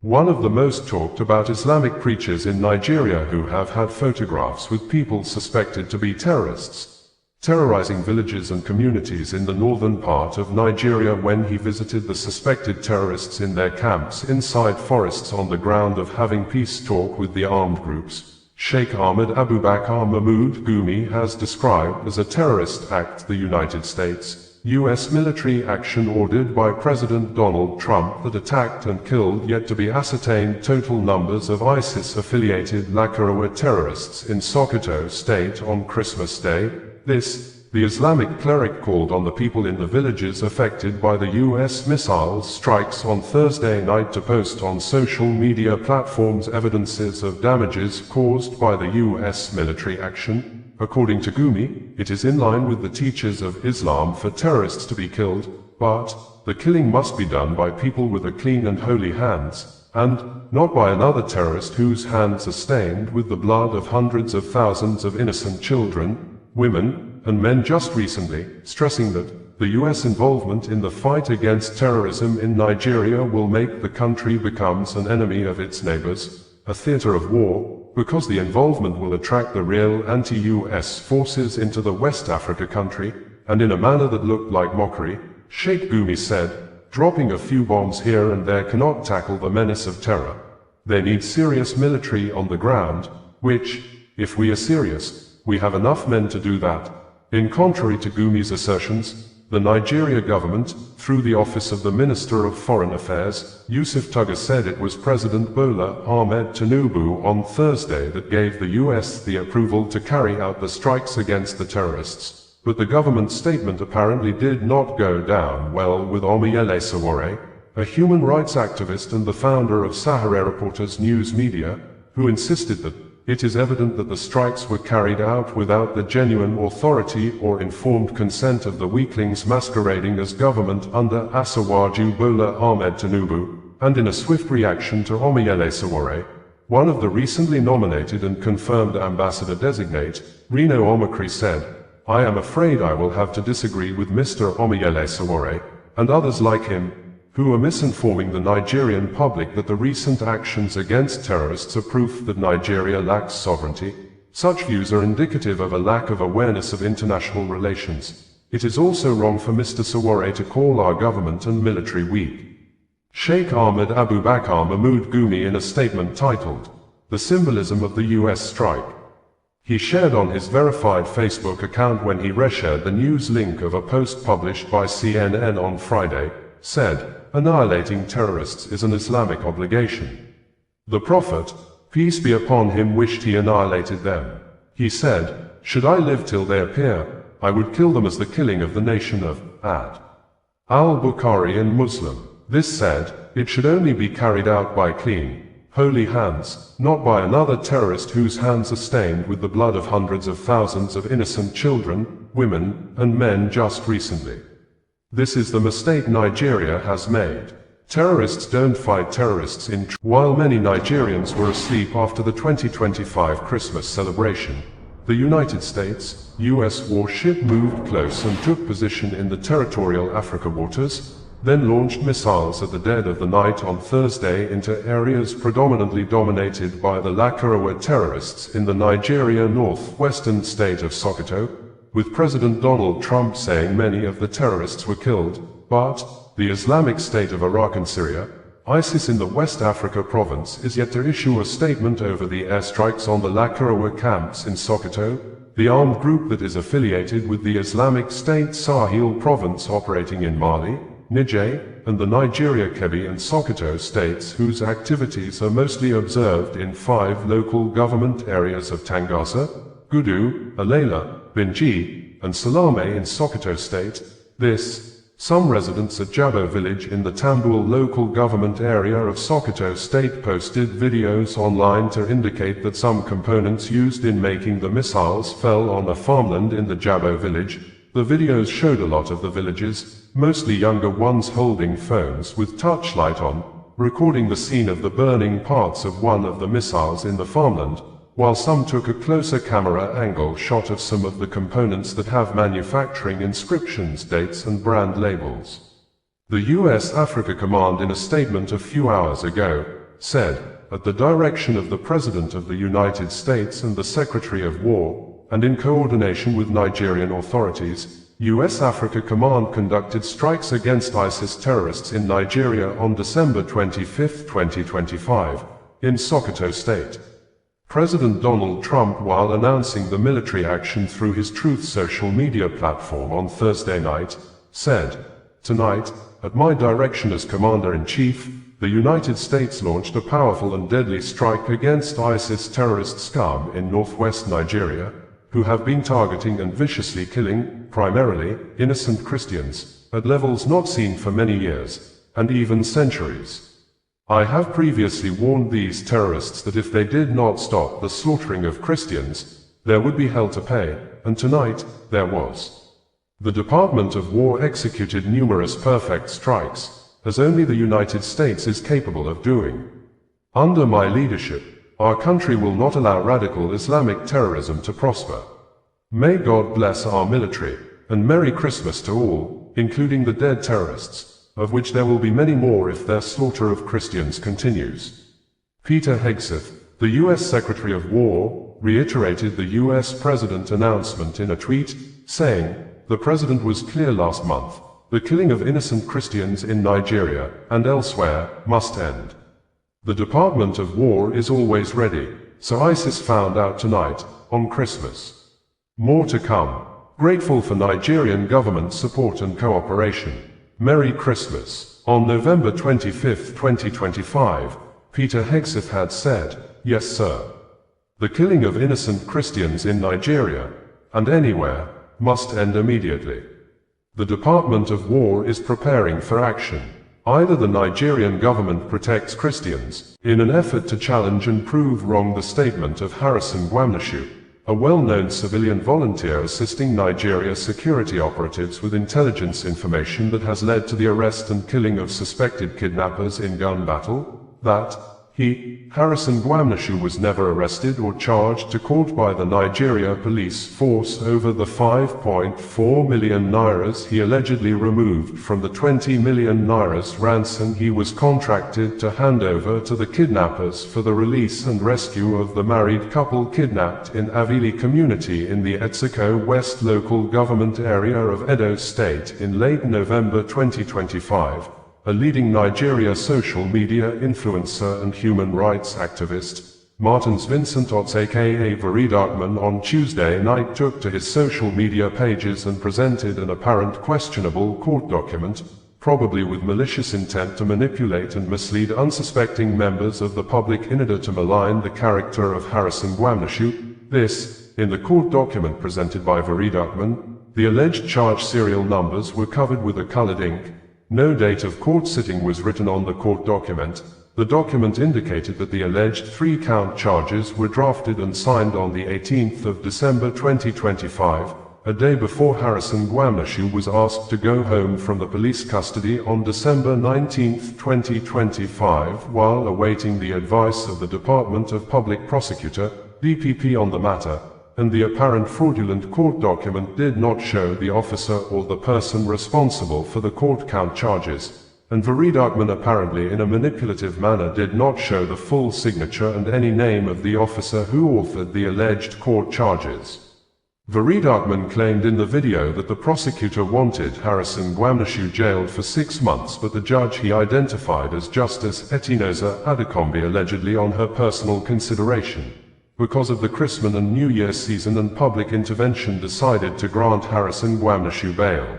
one of the most talked about Islamic preachers in Nigeria who have had photographs with people suspected to be terrorists, terrorizing villages and communities in the northern part of Nigeria when he visited the suspected terrorists in their camps inside forests on the ground of having peace talk with the armed groups. Sheikh Ahmed Abubakar Mahmoud Gumi has described as a terrorist act the United States U.S. military action ordered by President Donald Trump that attacked and killed yet to be ascertained total numbers of ISIS-affiliated Lakurawa terrorists in Sokoto state on Christmas Day. The Islamic cleric called on the people in the villages affected by the U.S. missile strikes on Thursday night to post on social media platforms evidences of damages caused by the U.S. military action. According to Gumi, it is in line with the teachings of Islam for terrorists to be killed, but the killing must be done by people with a clean and holy hands, and not by another terrorist whose hands are stained with the blood of hundreds of thousands of innocent children, women, and men. Just recently, stressing that the U.S. involvement in the fight against terrorism in Nigeria will make the country becomes an enemy of its neighbors, a theater of war, because the involvement will attract the real anti-US forces into the West Africa country, and in a manner that looked like mockery. Sheikh Gumi said, dropping a few bombs here and there cannot tackle the menace of terror. They need serious military on the ground, which, if we are serious, we have enough men to do that. In contrary to Gumi's assertions, the Nigeria government, through the office of the Minister of Foreign Affairs, Yusuf Tuga, said it was President Bola Ahmed Tinubu on Thursday that gave the US the approval to carry out the strikes against the terrorists. But the government statement apparently did not go down well with Omoyele Sowore, a human rights activist and the founder of Sahara Reporters news media, who insisted that it is evident that the strikes were carried out without the genuine authority or informed consent of the weaklings masquerading as government under Asiwaju Bola Ahmed Tinubu, and in a swift reaction to Omoyele Sowore, one of the recently nominated and confirmed ambassador-designate, Reno Omokri, said, "I am afraid I will have to disagree with Mr. Omoyele Sowore, and others like him, who are misinforming the Nigerian public that the recent actions against terrorists are proof that Nigeria lacks sovereignty. Such views are indicative of a lack of awareness of international relations. It is also wrong for Mr. Sowore to call our government and military weak." Sheikh Ahmed Abubakar Mahmoud Gumi, in a statement titled, "The Symbolism of the US Strike," he shared on his verified Facebook account when he reshared the news link of a post published by CNN on Friday, said, "Annihilating terrorists is an Islamic obligation. The Prophet, peace be upon him, wished he annihilated them. He said, should I live till they appear, I would kill them as the killing of the nation of Ad. Al-Bukhari and Muslim." This said, it should only be carried out by clean, holy hands, not by another terrorist whose hands are stained with the blood of hundreds of thousands of innocent children, women, and men just recently. This is the mistake Nigeria has made. Terrorists don't fight terrorists in While many Nigerians were asleep after the 2025 Christmas celebration, the United States, U.S. warship moved close and took position in the territorial Africa waters, then launched missiles at the dead of the night on Thursday into areas predominantly dominated by the Lakurawa terrorists in the Nigeria northwestern state of Sokoto, with President Donald Trump saying many of the terrorists were killed, but the Islamic State of Iraq and Syria, ISIS in the West Africa province, is yet to issue a statement over the airstrikes on the Lakurawa camps in Sokoto, the armed group that is affiliated with the Islamic State Sahel province operating in Mali, Niger, and the Nigeria Kebbi and Sokoto states, whose activities are mostly observed in 5 local government areas of Tangaza, Gudu, Alela, Binji, and Salame in Sokoto state. Some residents at Jabo village in the Tambul local government area of Sokoto state posted videos online to indicate that some components used in making the missiles fell on a farmland in the Jabo village. The videos showed a lot of the villagers, mostly younger ones, holding phones with touchlight on, recording the scene of the burning parts of one of the missiles in the farmland, while some took a closer camera angle shot of some of the components that have manufacturing inscriptions, dates and brand labels. The U.S. Africa Command, in a statement a few hours ago, said, at the direction of the President of the United States and the Secretary of War, and in coordination with Nigerian authorities, U.S. Africa Command conducted strikes against ISIS terrorists in Nigeria on December 25, 2025, in Sokoto State. President Donald Trump, while announcing the military action through his Truth social media platform on Thursday night, said, "Tonight, at my direction as Commander-in-Chief, the United States launched a powerful and deadly strike against ISIS terrorist scum in northwest Nigeria, who have been targeting and viciously killing, primarily, innocent Christians, at levels not seen for many years, and even centuries. I have previously warned these terrorists that if they did not stop the slaughtering of Christians, there would be hell to pay, and tonight, there was." The Department of War executed numerous perfect strikes, as only the United States is capable of doing. Under my leadership, our country will not allow radical Islamic terrorism to prosper. May God bless our military, and Merry Christmas to all, including the dead terrorists, of which there will be many more if their slaughter of Christians continues. Peter Hegseth, the U.S. Secretary of War, reiterated the U.S. President's announcement in a tweet, saying, "The President was clear last month. The killing of innocent Christians in Nigeria, and elsewhere, must end. The Department of War is always ready, so ISIS found out tonight, on Christmas. More to come. Grateful for Nigerian government support and cooperation. Merry Christmas." On November 25, 2025, Peter Hegseth had said, "Yes, sir. The killing of innocent Christians in Nigeria, and anywhere, must end immediately. The Department of War is preparing for action. Either the Nigerian government protects Christians, in an effort to challenge and prove wrong the statement of Harrison Gwamnishu, a well-known civilian volunteer assisting Nigeria security operatives with intelligence information that has led to the arrest and killing of suspected kidnappers in gun battle, that Harrison Gwamnishu, was never arrested or charged to court by the Nigeria police force over the 5.4 million nairas he allegedly removed from the 20 million nairas ransom he was contracted to hand over to the kidnappers for the release and rescue of the married couple kidnapped in Avili community in the Etsiko West local government area of Edo State in late November 2025. A leading Nigeria social media influencer and human rights activist, Martins Vincent Otts aka VeryDarkMan, on Tuesday night took to his social media pages and presented an apparent questionable court document, probably with malicious intent to manipulate and mislead unsuspecting members of the public in order to malign the character of Harrison Gwamnishu. This, in the court document presented by VeryDarkMan, the alleged charge serial numbers were covered with a colored ink. No date of court sitting was written on the court document. The document indicated that the alleged 3-count charges were drafted and signed on the 18th of December 2025, a day before Harrison Gwamnishu was asked to go home from the police custody on December 19, 2025, while awaiting the advice of the Department of Public Prosecutor, DPP, on the matter. And the apparent fraudulent court document did not show the officer or the person responsible for the court count charges, and VeryDarkMan apparently in a manipulative manner did not show the full signature and any name of the officer who authored the alleged court charges. VeryDarkMan claimed in the video that the prosecutor wanted Harrison Gwamnishu jailed for 6 months, but the judge he identified as Justice Etinosa Adekombi allegedly on her personal consideration, because of the Christmas and New Year season and public intervention, decided to grant Harrison Gwamnishu bail.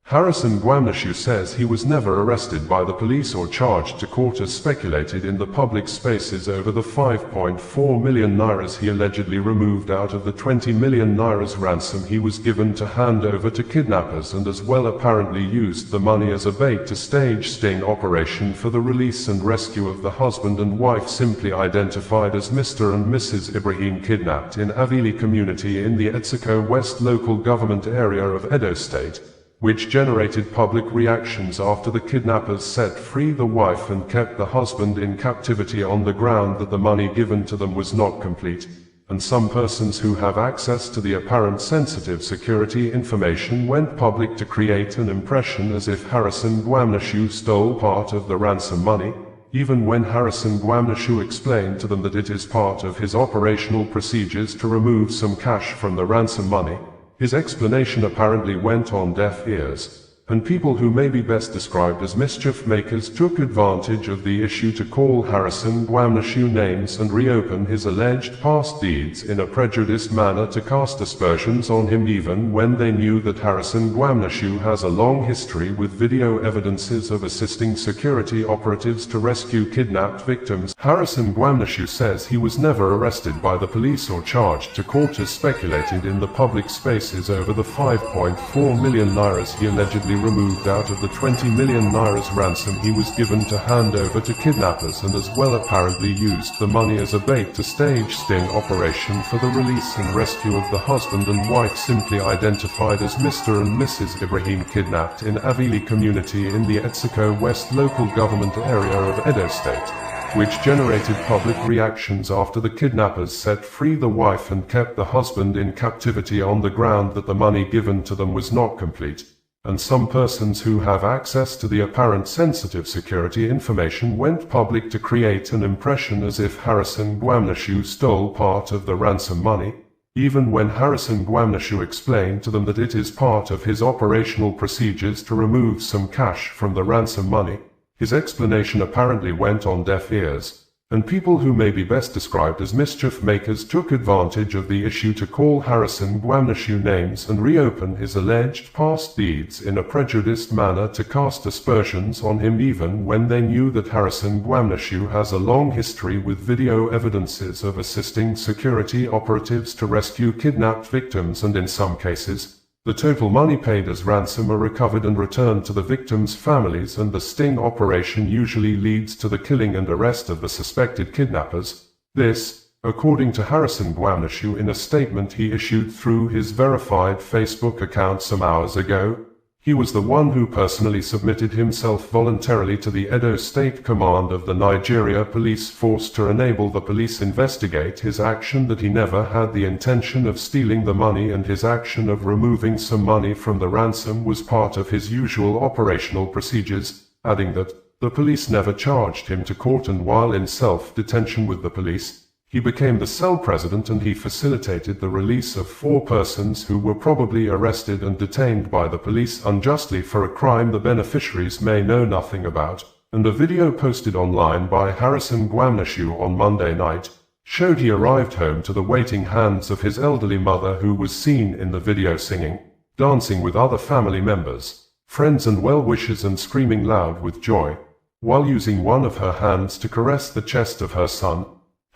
Harrison Gwamnishu says he was never arrested by the police or charged to court as speculated in the public spaces over the 5.4 million nairas he allegedly removed out of the 20 million nairas ransom he was given to hand over to kidnappers, and as well apparently used the money as a bait to stage sting operation for the release and rescue of the husband and wife simply identified as Mr. and Mrs. Ibrahim, kidnapped in Avili community in the Etsiko West local government area of Edo State, which generated public reactions after the kidnappers set free the wife and kept the husband in captivity on the ground that the money given to them was not complete, and some persons who have access to the apparent sensitive security information went public to create an impression as if Harrison Gwamnishu stole part of the ransom money. even when Harrison Gwamnishu explained to them that it is part of his operational procedures to remove some cash from the ransom money. His explanation apparently went on deaf ears, and people who may be best described as mischief makers took advantage of the issue to call Harrison Gwamnishu names and reopen his alleged past deeds in a prejudiced manner to cast aspersions on him, even when they knew that Harrison Gwamnishu has a long history with video evidences of assisting security operatives to rescue kidnapped victims. Harrison Gwamnishu says he was never arrested by the police or charged to court as speculated in the public spaces over the 5.4 million nairas he allegedly removed out of the 20 million nairas ransom he was given to hand over to kidnappers, and as well apparently used the money as a bait to stage sting operation for the release and rescue of the husband and wife simply identified as Mr. and Mrs. Ibrahim, kidnapped in Avili community in the Etsiko West local government area of Edo State, which generated public reactions after the kidnappers set free the wife and kept the husband in captivity on the ground that the money given to them was not complete. And some persons who have access to the apparent sensitive security information went public to create an impression as if Harrison Gwamnishu stole part of the ransom money, even when Harrison Gwamnishu explained to them that it is part of his operational procedures to remove some cash from the ransom money. His explanation apparently went on deaf ears, and people who may be best described as mischief makers took advantage of the issue to call Harrison Gwamnishu names and reopen his alleged past deeds in a prejudiced manner to cast aspersions on him, even when they knew that Harrison Gwamnishu has a long history with video evidences of assisting security operatives to rescue kidnapped victims, and in some cases, the total money paid as ransom are recovered and returned to the victims' families, and the sting operation usually leads to the killing and arrest of the suspected kidnappers. This, according to Harrison Gwamnishu in a statement he issued through his verified Facebook account some hours ago. He was the one who personally submitted himself voluntarily to the Edo State Command of the Nigeria Police Force to enable the police investigate his action, that he never had the intention of stealing the money, and his action of removing some money from the ransom was part of his usual operational procedures, adding that the police never charged him to court, and while in self-detention with the police, he became the cell president and he facilitated the release of 4 persons who were probably arrested and detained by the police unjustly for a crime the beneficiaries may know nothing about. And a video posted online by Harrison Gwamnishu on Monday night showed he arrived home to the waiting hands of his elderly mother, who was seen in the video singing, dancing with other family members, friends and well-wishers, and screaming loud with joy, while using one of her hands to caress the chest of her son,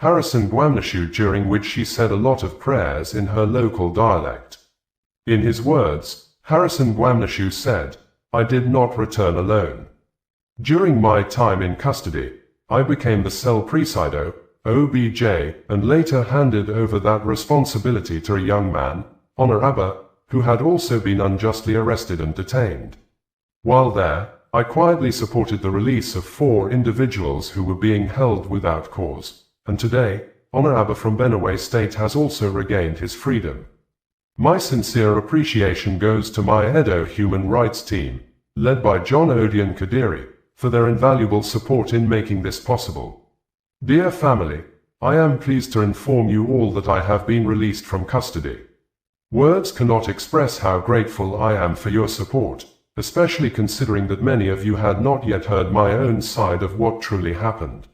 Harrison Gwamnishu, during which she said a lot of prayers in her local dialect. In his words, Harrison Gwamnishu said, "I did not return alone. During my time in custody, I became the cell presido, OBJ, and later handed over that responsibility to a young man, Honor Abba, who had also been unjustly arrested and detained. While there, I quietly supported the release of 4 individuals who were being held without cause. And today, Honor Abba from Benue State has also regained his freedom. My sincere appreciation goes to my Edo human rights team, led by John Odion Kadiri, for their invaluable support in making this possible. Dear family, I am pleased to inform you all that I have been released from custody. Words cannot express how grateful I am for your support, especially considering that many of you had not yet heard my own side of what truly happened.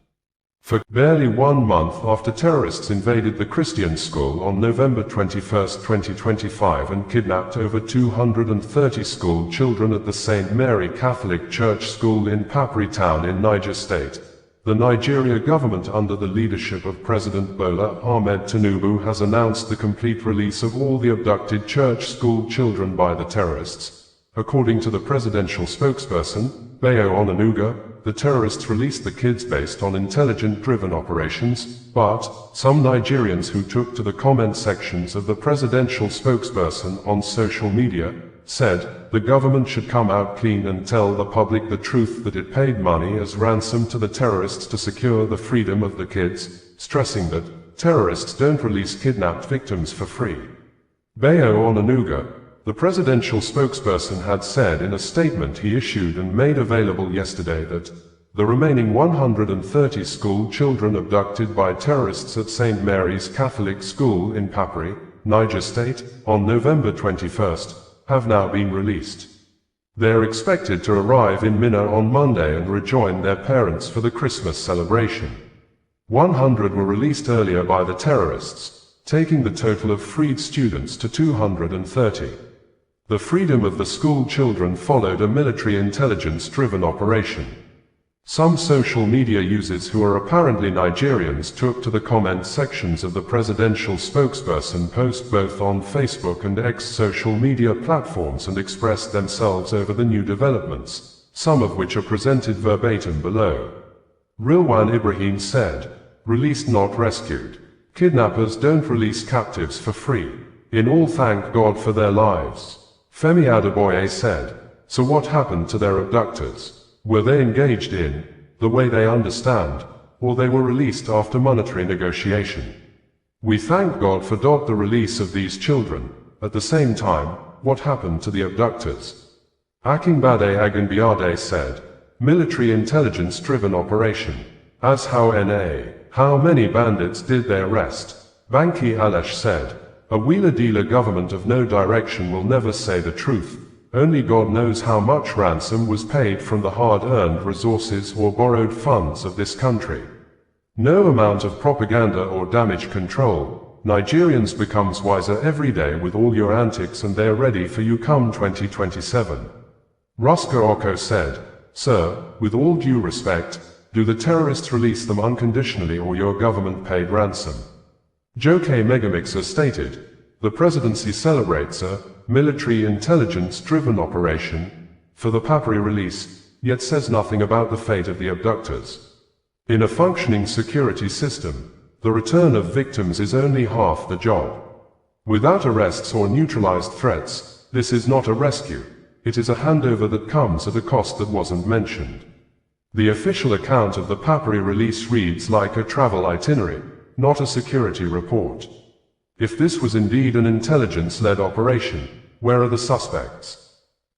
For barely 1 month after terrorists invaded the Christian school on November 21, 2025 and kidnapped over 230 school children at the St. Mary Catholic Church School in Papri Town in Niger State, the Nigeria government under the leadership of President Bola Ahmed Tinubu has announced the complete release of all the abducted church school children by the terrorists. According to the presidential spokesperson, Bayo Onanuga, the terrorists released the kids based on intelligence-driven operations, but some Nigerians who took to the comment sections of the presidential spokesperson on social media said the government should come out clean and tell the public the truth that it paid money as ransom to the terrorists to secure the freedom of the kids, stressing that terrorists don't release kidnapped victims for free. Bayo Onanuga, the presidential spokesperson, had said in a statement he issued and made available yesterday that The remaining 130 school children abducted by terrorists at St. Mary's Catholic School in Papri, Niger State, on November 21st, have now been released. They are expected to arrive in Minna on Monday and rejoin their parents for the Christmas celebration. 100 were released earlier by the terrorists, taking the total of freed students to 230. The freedom of the school children followed a military intelligence-driven operation. Some social media users who are apparently Nigerians took to the comment sections of the presidential spokesperson post both on Facebook and X social media platforms and expressed themselves over the new developments, some of which are presented verbatim below. Rilwan Ibrahim said, "Released not rescued. Kidnappers don't release captives for free. In all thank God for their lives." Femi Adeboye said, "So what happened to their abductors? Were they engaged in, the way they understand, or they were released after monetary negotiation? We thank God for the release of these children. At the same time, what happened to the abductors?" Akingbade Aganbiade said, "Military intelligence-driven operation. As how many bandits did they arrest?" Banki Alash said, "A wheeler-dealer government of no direction will never say the truth. Only God knows how much ransom was paid from the hard-earned resources or borrowed funds of this country. No amount of propaganda or damage control. Nigerians becomes wiser every day with all your antics and they're ready for you come 2027. Ruska Oko said, "Sir, with all due respect, do the terrorists release them unconditionally or your government paid ransom?" Joke Megamixer stated, "The presidency celebrates a military intelligence-driven operation for the Papri release, yet says nothing about the fate of the abductors. In a functioning security system, the return of victims is only half the job. Without arrests or neutralized threats, this is not a rescue. It is a handover that comes at a cost that wasn't mentioned." The official account of the Papri release reads like a travel itinerary, not a security report. If this was indeed an intelligence-led operation, where are the suspects?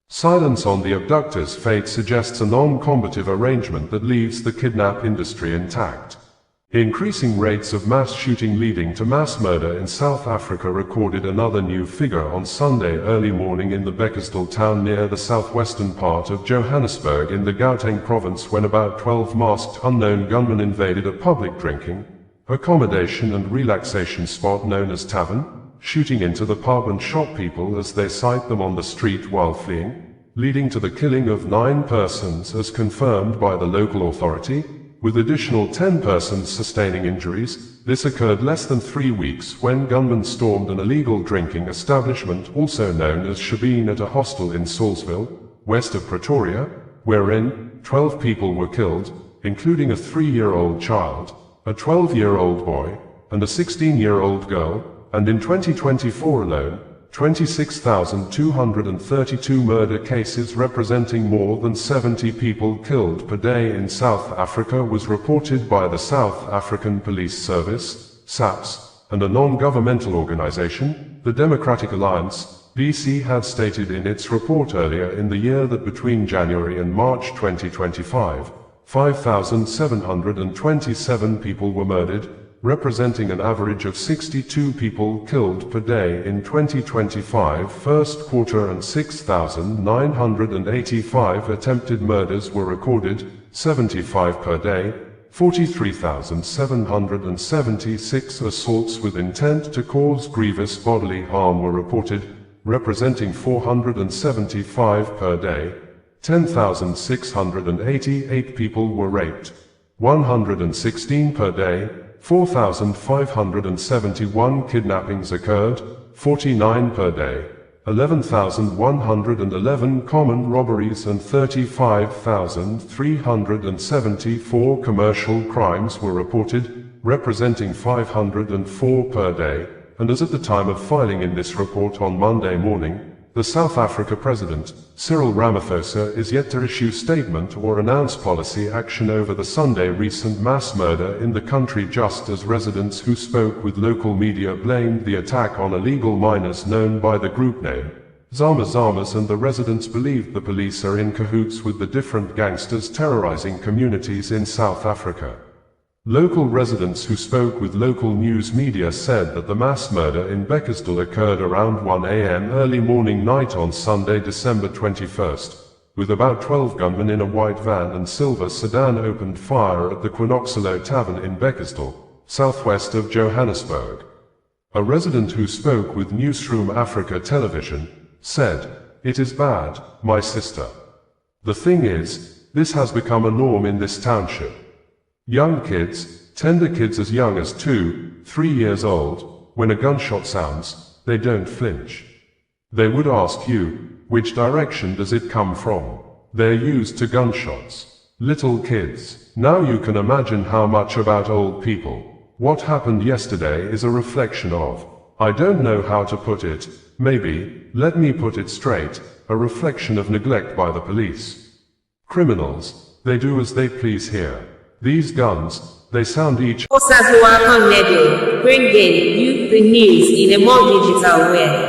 Silence on the abductors' fate suggests a non-combative arrangement that leaves the kidnap industry intact. Increasing rates of mass shooting leading to mass murder in South Africa recorded another new figure on Sunday early morning in the Bekkersdal town near the southwestern part of Johannesburg in the Gauteng province when about 12 masked unknown gunmen invaded a public drinking, accommodation and relaxation spot known as Tavern, shooting into the pub and shot people as they sight them on the street while fleeing, leading to the killing of 9 persons as confirmed by the local authority, with additional 10 persons sustaining injuries. This occurred less than 3 weeks when gunmen stormed an illegal drinking establishment also known as Shebeen at a hostel in Salisville, west of Pretoria, wherein 12 people were killed, including a 3-year-old child, a 12-year-old boy, and a 16-year-old girl, and in 2024 alone, 26,232 murder cases representing more than 70 people killed per day in South Africa was reported by the South African Police Service, SAPS, and a non-governmental organization, the Democratic Alliance. BC had stated in its report earlier in the year that between January and March 2025, 5,727 people were murdered, representing an average of 62 people killed per day in 2025 first quarter, and 6,985 attempted murders were recorded, 75 per day. 43,776 assaults with intent to cause grievous bodily harm were reported, representing 475 per day. 10,688 people were raped, 116 per day. 4,571 kidnappings occurred, 49 per day. 11,111 common robberies and 35,374 commercial crimes were reported, representing 504 per day. And as at the time of filing in this report on Monday morning, the South Africa President, Cyril Ramaphosa, is yet to issue statement or announce policy action over the Sunday recent mass murder in the country, just as residents who spoke with local media blamed the attack on illegal miners known by the group name Zamas and the residents believed the police are in cahoots with the different gangsters terrorizing communities in South Africa. Local residents who spoke with local news media said that the mass murder in Bekkersdal occurred around 1 a.m. early morning night on Sunday, December 21st, with about 12 gunmen in a white van and silver sedan opened fire at the Gwamnishu Tavern in Bekkersdal, southwest of Johannesburg. A resident who spoke with Newsroom Africa television said, "It is bad, my sister. The thing is, this has become a norm in this township. Young kids, tender kids as young as 2, 3 years old, when a gunshot sounds, they don't flinch. They would ask you, which direction does it come from? They're used to gunshots. Little kids. Now you can imagine how much about old people. What happened yesterday is a reflection of, I don't know how to put it, maybe, let me put it straight, a reflection of neglect by the police. Criminals, they do as they please here. These guns, they sound each Bringing you the news in a more digital way.